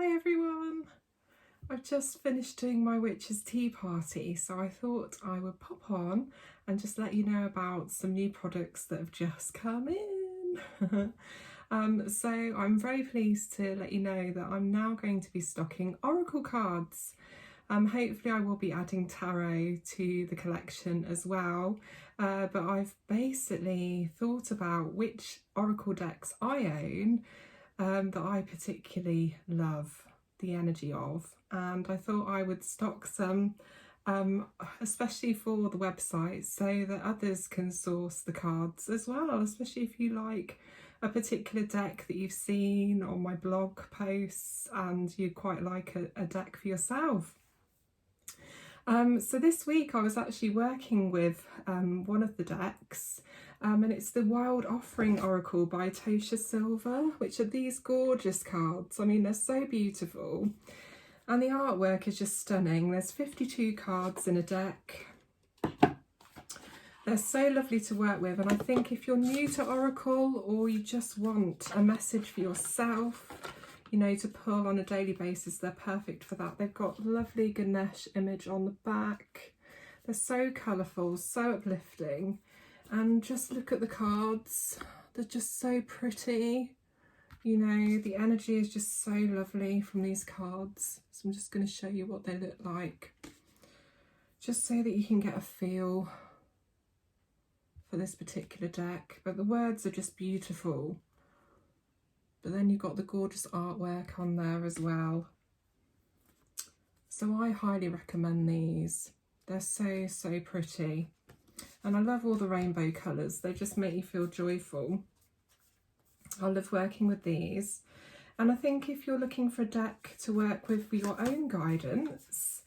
Hi everyone! I've just finished doing my witch's tea party, so I thought I would pop on and just let you know about some new products that have just come in. So I'm very pleased to let you know that I'm now going to be stocking oracle cards. Hopefully I will be adding tarot to the collection as well, but I've basically thought about which oracle decks I own that I particularly love the energy of, and I thought I would stock some, especially for the website, so that others can source the cards as well, especially if you like a particular deck that you've seen on my blog posts and you quite like a deck for yourself. So this week I was actually working with one of the decks, and it's the Wild Offering Oracle by Tosha Silver, which are these gorgeous cards. I mean, they're so beautiful and the artwork is just stunning. There's 52 cards in a deck. They're so lovely to work with, and I think if you're new to Oracle or you just want a message for yourself, you know, to pull on a daily basis, they're perfect for that. They've got lovely Ganesh image on the back. They're so colourful, so uplifting, and just look at the cards. They're just so pretty. You know, the energy is just so lovely from these cards. So I'm just going to show you what they look like, just so that you can get a feel for this particular deck. But the words are just beautiful. But then you've got the gorgeous artwork on there as well. So I highly recommend these. They're so pretty. And I love all the rainbow colours. They just make you feel joyful. I love working with these. And I think if you're looking for a deck to work with for your own guidance,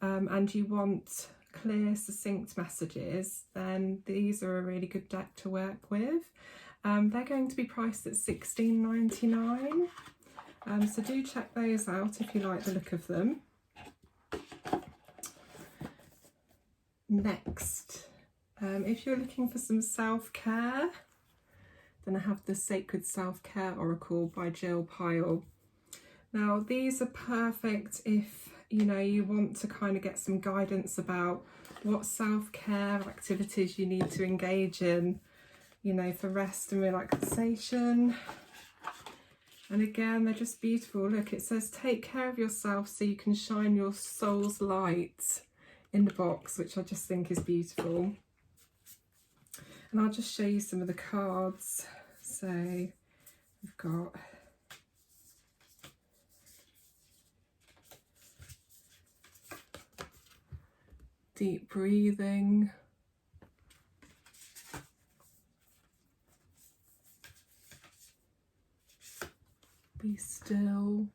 and you want clear, succinct messages, then these are a really good deck to work with. They're going to be priced at $16.99, so do check those out if you like the look of them. Next, if you're looking for some self-care, then I have the Sacred Self-Care Oracle by Jill Pyle. Now these are perfect if you want to kind of get some guidance about what self-care activities you need to engage in, for rest and relaxation. And again, they're just beautiful. Look, it says take care of yourself so you can shine your soul's light in the box, which I just think is beautiful. And I'll just show you some of the cards. So we've got deep breathing, be still,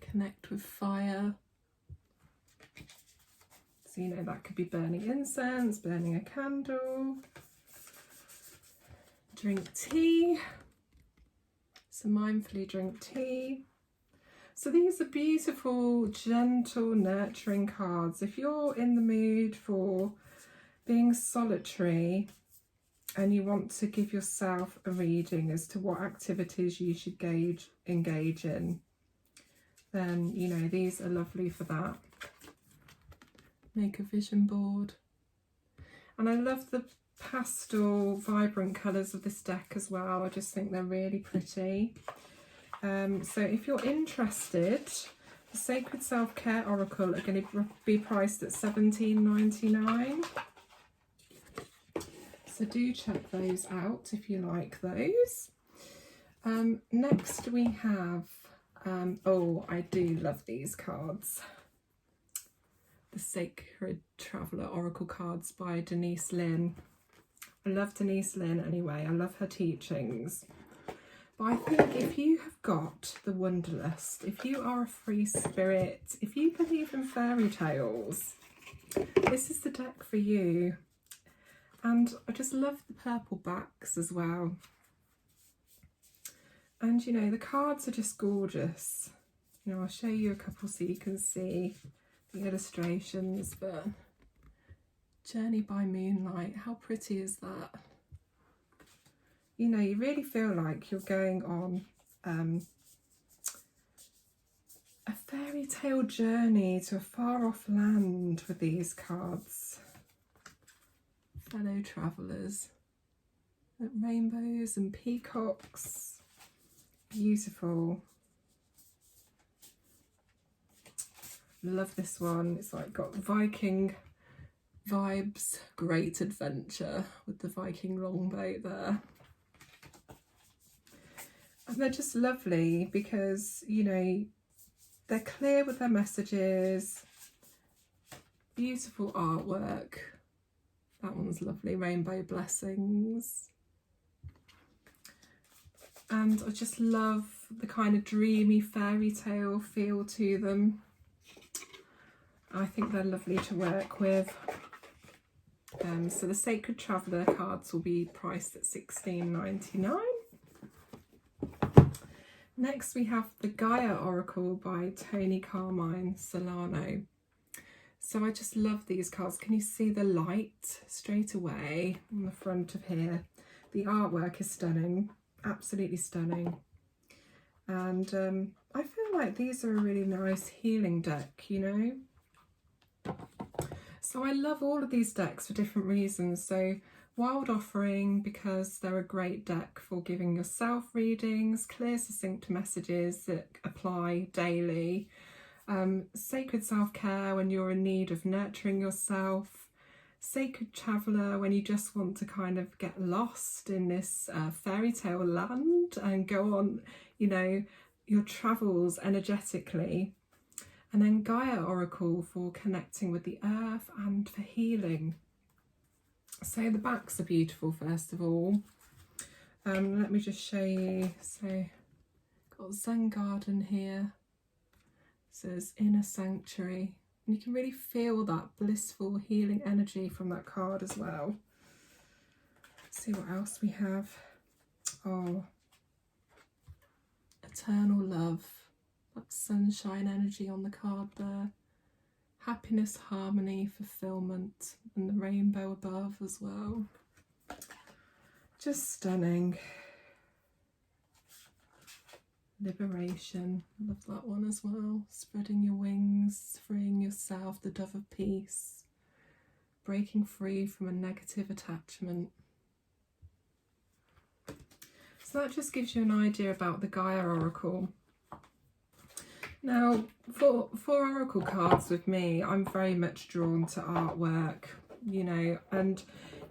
connect with fire. So that could be burning incense, burning a candle, drink tea, so mindfully drink tea. So these are beautiful, gentle, nurturing cards. If you're in the mood for being solitary and you want to give yourself a reading as to what activities you should engage in, then these are lovely for that. Make a vision board. And I love the pastel vibrant colours of this deck as well. I just think they're really pretty. So if you're interested, the Sacred Self-Care Oracle are going to be priced at $17.99. So do check those out if you like those. Next we have, oh, I do love these cards. The Sacred Traveller Oracle cards by Denise Linn. I love Denise Linn anyway. I love her teachings. But I think if you have got the Wunderlust, if you are a free spirit, if you believe in fairy tales, this is the deck for you. And I just love the purple backs as well. And the cards are just gorgeous. I'll show you a couple so you can see the illustrations, but Journey by Moonlight. How pretty is that? You know, you really feel like you're going on a fairy tale journey to a far off land with these cards. Fellow travellers. Rainbows and peacocks. Beautiful. Love this one. It's like got Viking vibes. Great adventure with the Viking longboat there. And they're just lovely because, you know, they're clear with their messages. Beautiful artwork. That one's lovely. Rainbow blessings. And I just love the kind of dreamy fairy tale feel to them. I think they're lovely to work with. So the Sacred Traveller cards will be priced at $16.99. Next we have the Gaia Oracle by Tony Carmine Solano. So I just love these cards. Can you see the light straight away on the front of here? The artwork is stunning, absolutely stunning. And I feel like these are a really nice healing deck, you know. So I love all of these decks for different reasons. So Wild Offering, because they're a great deck for giving yourself readings, clear, succinct messages that apply daily. Sacred Self-Care when you're in need of nurturing yourself. Sacred Traveller when you just want to kind of get lost in this fairy tale land and go on, you know, your travels energetically. And then Gaia Oracle for connecting with the earth and for healing. So the backs are beautiful, first of all. Let me just show you. So got Zen Garden here. It says Inner Sanctuary. And you can really feel that blissful healing energy from that card as well. Let's see what else we have. Oh, Eternal Love. That sunshine energy on the card there. Happiness, harmony, fulfillment, and the rainbow above as well. Just stunning. Liberation, love that one as well. Spreading your wings, freeing yourself, the dove of peace. Breaking free from a negative attachment. So that just gives you an idea about the Gaia Oracle. Now, for Oracle cards with me, I'm very much drawn to artwork, you know, and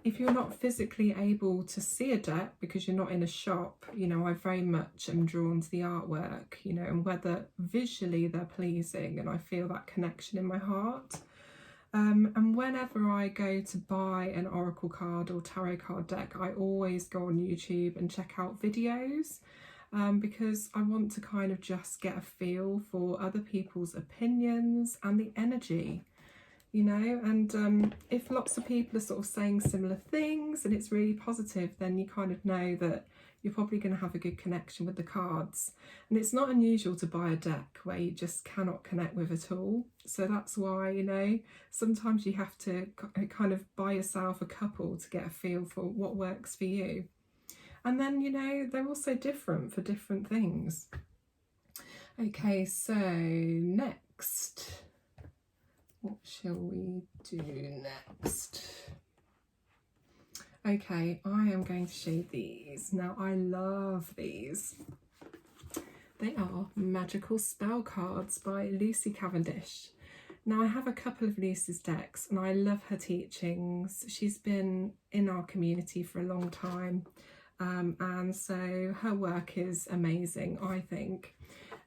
if you're not physically able to see a deck because you're not in a shop, you know, I very much am drawn to the artwork, you know, and whether visually they're pleasing and I feel that connection in my heart. And whenever I go to buy an Oracle card or tarot card deck, I always go on YouTube and check out videos. Because I want to kind of just get a feel for other people's opinions and the energy, you know, and if lots of people are sort of saying similar things and it's really positive, then you kind of know that you're probably going to have a good connection with the cards. And it's not unusual to buy a deck where you just cannot connect with at all. So that's why, you know, sometimes you have to kind of buy yourself a couple to get a feel for what works for you. And then, you know, they're also different for different things. Okay, so next, what shall we do next? Okay, I am going to show you these. Now, I love these. They are Magical Spell Cards by Lucy Cavendish. Now, I have a couple of Lucy's decks and I love her teachings. She's been in our community for a long time. And so her work is amazing, I think.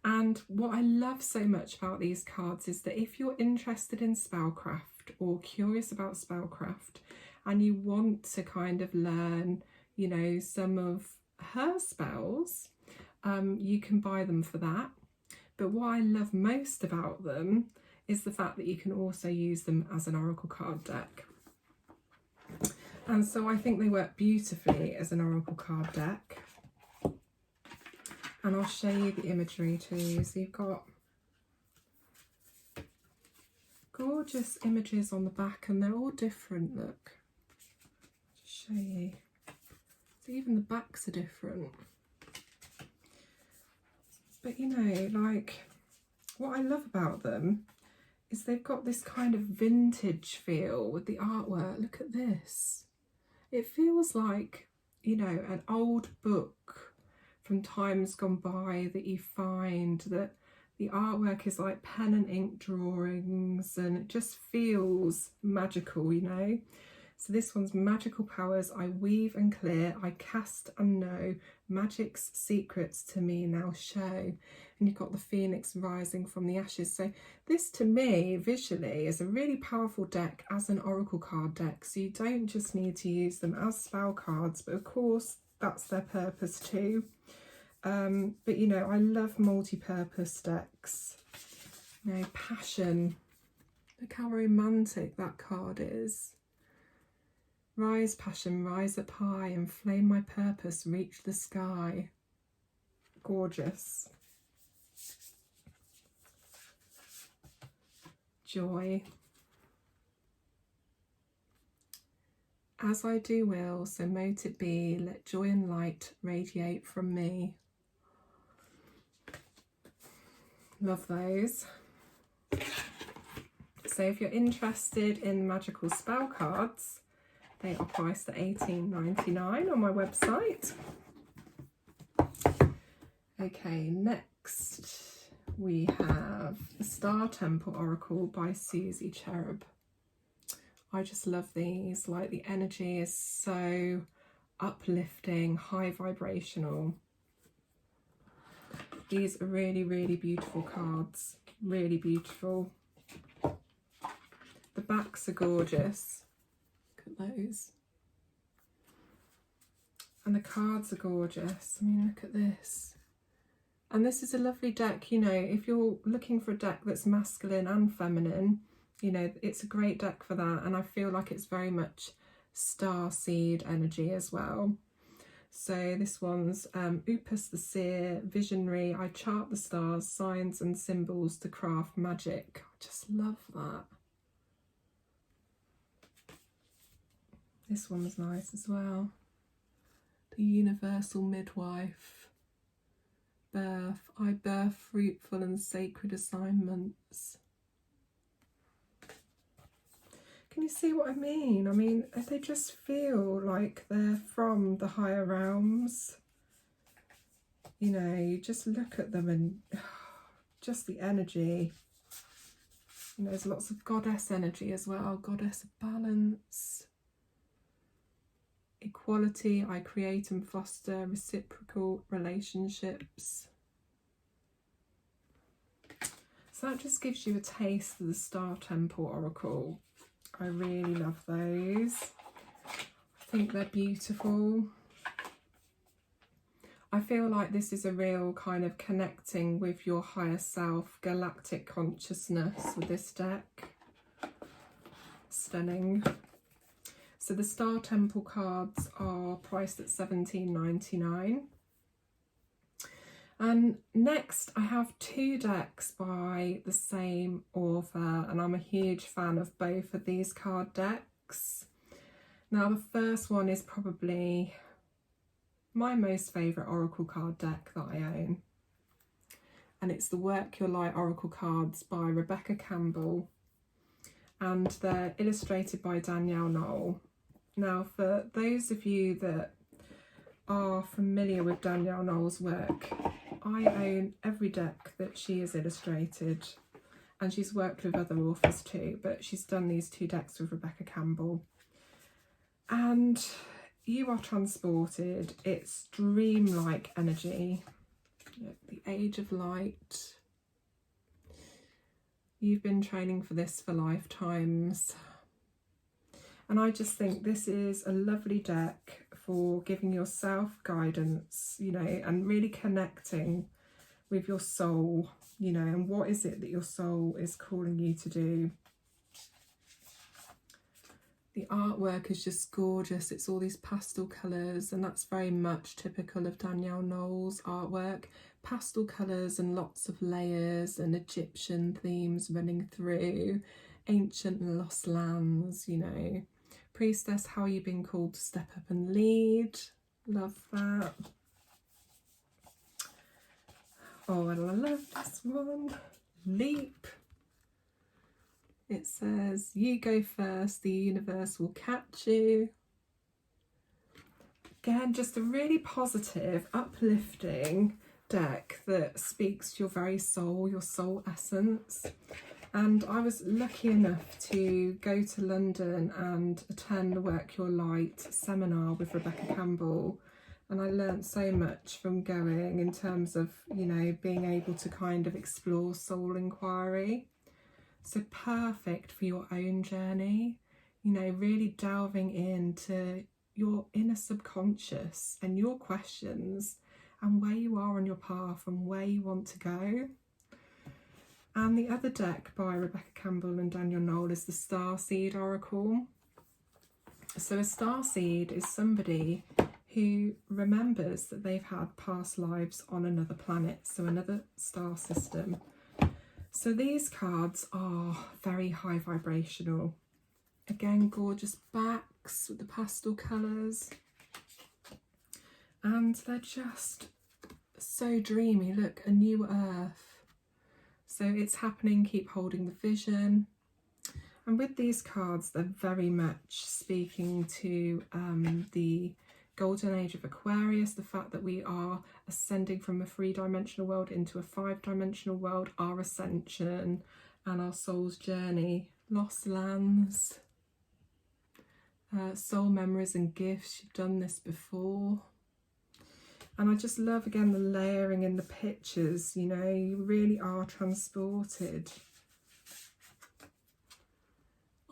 And what I love so much about these cards is that if you're interested in spellcraft or curious about spellcraft and you want to kind of learn, you know, some of her spells, you can buy them for that. But what I love most about them is the fact that you can also use them as an Oracle card deck. And so I think they work beautifully as an Oracle card deck. And I'll show you the imagery too. So you've got Gorgeous images on the back, and they're all different. Look, I'll just show you. So even the backs are different. But you know, like, what I love about them is they've got this kind of vintage feel with the artwork. Look at this. It feels like, you know, an old book from times gone by that you find, that the artwork is like pen and ink drawings, and it just feels magical, you know. So this one's magical powers. I weave and clear, I cast and know, magic's secrets to me now show. And you've got the phoenix rising from the ashes. So this to me visually is a really powerful deck as an oracle card deck. So you don't just need to use them as spell cards, but of course that's their purpose too. But you know, I love multi-purpose decks. You know, passion. Look how romantic that card is. Rise, passion, rise up high, and flame my purpose, reach the sky. Gorgeous. Joy. As I do will, so mote it be, let joy and light radiate from me. Love those. So if you're interested in magical spell cards, they are priced at $18.99 on my website. Okay, next we have the Star Temple Oracle by Susie Cherub. I just love these. Like, the energy is so uplifting, high vibrational. These are really, really beautiful cards. Really beautiful. The backs are gorgeous. Look at those. And the cards are gorgeous. I mean, look at this. And this is a lovely deck, you know, if you're looking for a deck that's masculine and feminine, you know, it's a great deck for that. And I feel like it's very much star seed energy as well. So this one's Upus the Seer, Visionary, I chart the stars, signs and symbols to craft magic. I just love that. This one's nice as well. The Universal Midwife. Birth, I birth fruitful and sacred assignments. Can you see what I mean? I mean, they just feel like they're from the higher realms. You know, you just look at them and just the energy. And there's lots of goddess energy as well. Goddess of balance. Equality, I create and foster reciprocal relationships. So that just gives you a taste of the Star Temple Oracle. I really love those. I think they're beautiful. I feel like this is a real kind of connecting with your higher self, galactic consciousness with this deck. Stunning. So the Star Temple cards are priced at $17.99. And next I have two decks by the same author, and I'm a huge fan of both of these card decks. Now the first one is probably my most favourite oracle card deck that I own, and it's the Work Your Light Oracle cards by Rebecca Campbell, and they're illustrated by Danielle Knoll. Now for those of you that are familiar with Danielle Knoll's work, I own every deck that she has illustrated, and she's worked with other authors too, but she's done these two decks with Rebecca Campbell. And you are transported. It's dreamlike energy. The Age of Light. You've been training for this for lifetimes. And I just think this is a lovely deck for giving yourself guidance, you know, and really connecting with your soul, you know, and what is it that your soul is calling you to do. The artwork is just gorgeous. It's all these pastel colours, and that's very much typical of Danielle Knoll's artwork. Pastel colours and lots of layers and Egyptian themes running through. ancient lost lands, you know. Priestess, how are you being called to step up and lead? Love that. Oh, and I love this one. Leap. It says, you go first, the universe will catch you. Again, just a really positive, uplifting deck that speaks to your very soul, your soul essence. And I was lucky enough to go to London and attend the Work Your Light seminar with Rebecca Campbell. And I learned so much from going in terms of, you know, being able to kind of explore soul inquiry. So perfect for your own journey, you know, really delving into your inner subconscious and your questions and where you are on your path and where you want to go. And the other deck by Rebecca Campbell and Daniel Knoll is the Starseed Oracle. So a starseed is somebody who remembers that they've had past lives on another planet, so another star system. So these cards are very high vibrational. Again, gorgeous backs with the pastel colours. And they're just so dreamy. Look, a new earth. So it's happening, keep holding the vision. And with these cards, they're very much speaking to the golden age of Aquarius, the fact that we are ascending from a 3-dimensional world into a 5-dimensional world, our ascension and our soul's journey, lost lands, soul memories and gifts. You've done this before. And I just love, again, the layering in the pictures, you know, you really are transported.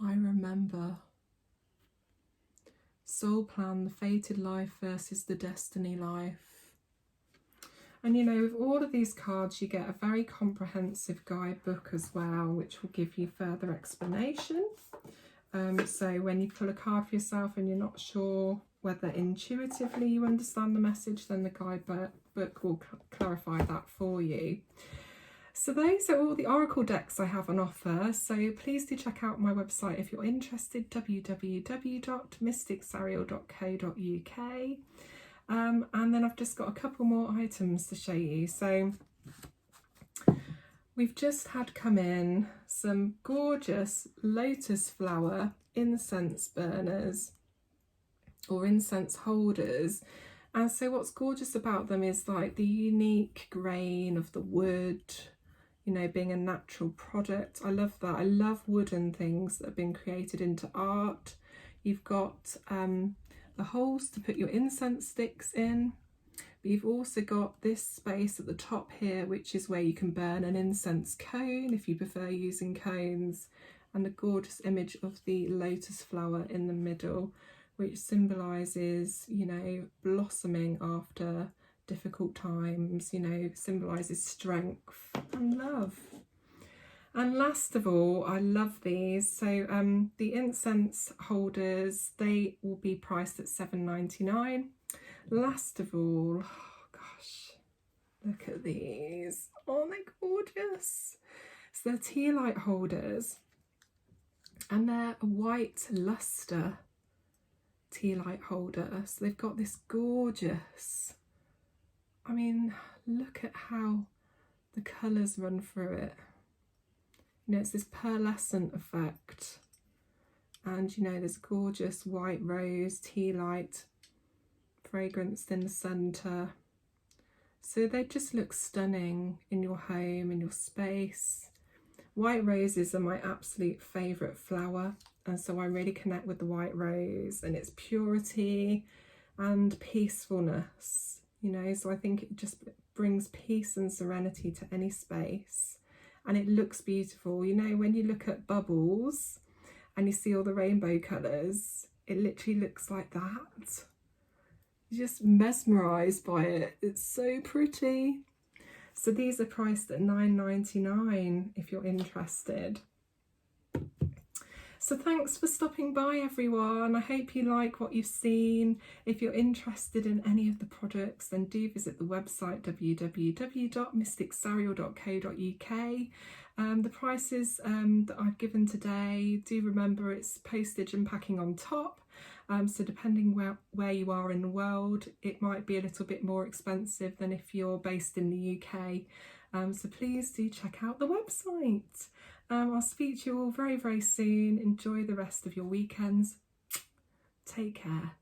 I remember. Soul plan, the fated life versus the destiny life. And you know, with all of these cards, you get a very comprehensive guidebook as well, which will give you further explanation. So when you pull a card for yourself and you're not sure whether intuitively you understand the message, then the guidebook will clarify that for you. So those are all the oracle decks I have on offer, so please do check out my website if you're interested, www.mysticsariel.co.uk. And then I've just got a couple more items to show you. So we've just had come in some gorgeous lotus flower incense burners or incense holders. And so what's gorgeous about them is like the unique grain of the wood, you know, being a natural product. I love that. I love wooden things that have been created into art. You've got the holes to put your incense sticks in, but you've also got this space at the top here, which is where you can burn an incense cone if you prefer using cones, and a gorgeous image of the lotus flower in the middle, which symbolises, you know, blossoming after difficult times, you know, symbolises strength and love. And last of all, I love these. So the incense holders, they will be priced at $7.99. Last of all, oh gosh, look at these. Aren't they gorgeous? So they're tea light holders, and they're a white luster tea light holder. So they've got this gorgeous, I mean, look at how the colours run through it. You know, it's this pearlescent effect. And, you know, there's gorgeous white rose, tea light, fragrance in the centre. So they just look stunning in your home, in your space. White roses are my absolute favourite flower. And so I really connect with the white rose and its purity and peacefulness. You know, so I think it just brings peace and serenity to any space, and it looks beautiful. You know, when you look at bubbles and you see all the rainbow colours, it literally looks like that. You're just mesmerised by it. It's so pretty. So these are priced at $9.99 if you're interested. So thanks for stopping by, everyone. I hope you like what you've seen. If you're interested in any of the products, then do visit the website www.mysticsariel.co.uk. The prices that I've given today, do remember it's postage and packing on top. So depending where you are in the world, it might be a little bit more expensive than if you're based in the UK. So please do check out the website. I'll speak to you all very, very soon. Enjoy the rest of your weekends. Take care.